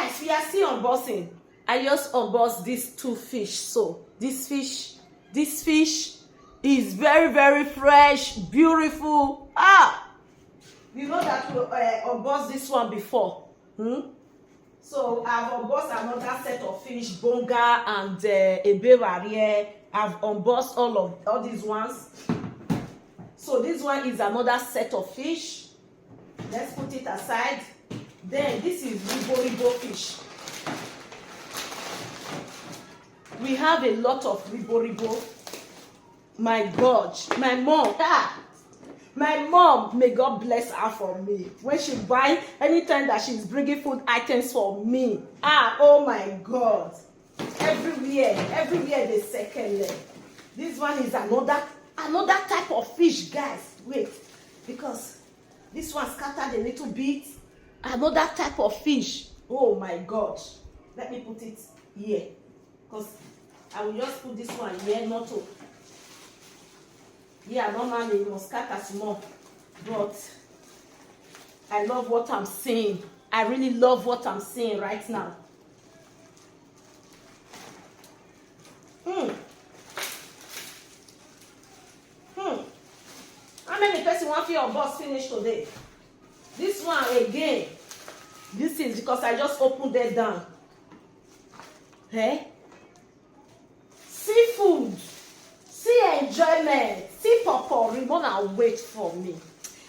guys, we are still unboxing. I just unboxed these two fish. So this fish is very, very fresh, beautiful. You know that we unboxed this one before. So I've unboxed another set of fish, bonga and ebewarie. I've unboxed all these ones. So this one is another set of fish. Let's put it aside. Then this is ribo fish. We have a lot of ribo. My God, my mom, may God bless her for me. When she buy, anytime that she's bringing food items for me, oh my God, everywhere the second leg. This one is another type of fish, guys. Wait, because this one scattered a little bit. Another type of fish. Oh my God, let me put it here, because I will just put this one here, not to. Yeah, normally it must scatter small, but I love what I'm seeing. I really love what I'm seeing right now. How many person want your boss finish today? This one again. This is because I just opened it down. Hey? Seafood. See enjoyment. See papa, Ramona wait for me.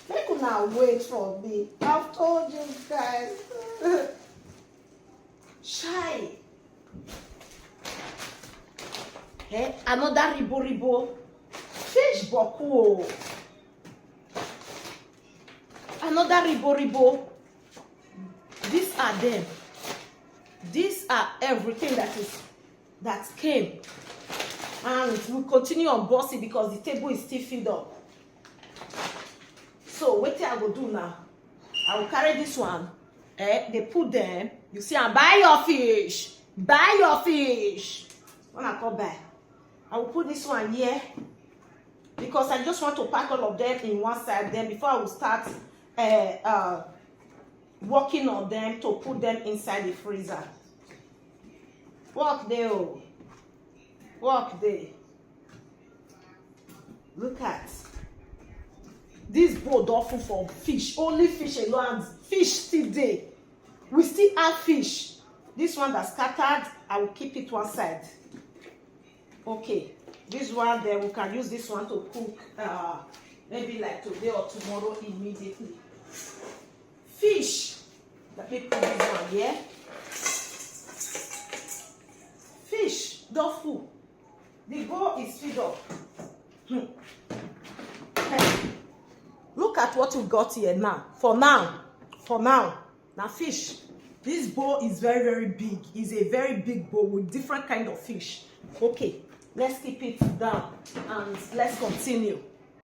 Make una wait for me. I've told you guys. Shy. Hey, another ribo. Fish boku. Another ribo. These are them. These are everything that came. And we'll continue unboxing because the table is still filled up. So what I will do now? I will carry this one. They put them. You see, and buy your fish. Buy your fish. When I come back, I will put this one here because I just want to pack all of them in one side. Then before I will start working on them to put them inside the freezer. Work there. Walk there. Look at this bowl full for fish. Only fish alone. Fish still there. We still have fish. This one that's scattered, I will keep it one side. Okay. This one then we can use this one to cook maybe like today or tomorrow immediately. Fish. Let me put this one here. Fish. Tofu. The bowl is filled up. Look at what we got here now. For now. Now fish. This bowl is very, very big. It's a very big bowl with different kind of fish. Okay, let's keep it down and let's continue.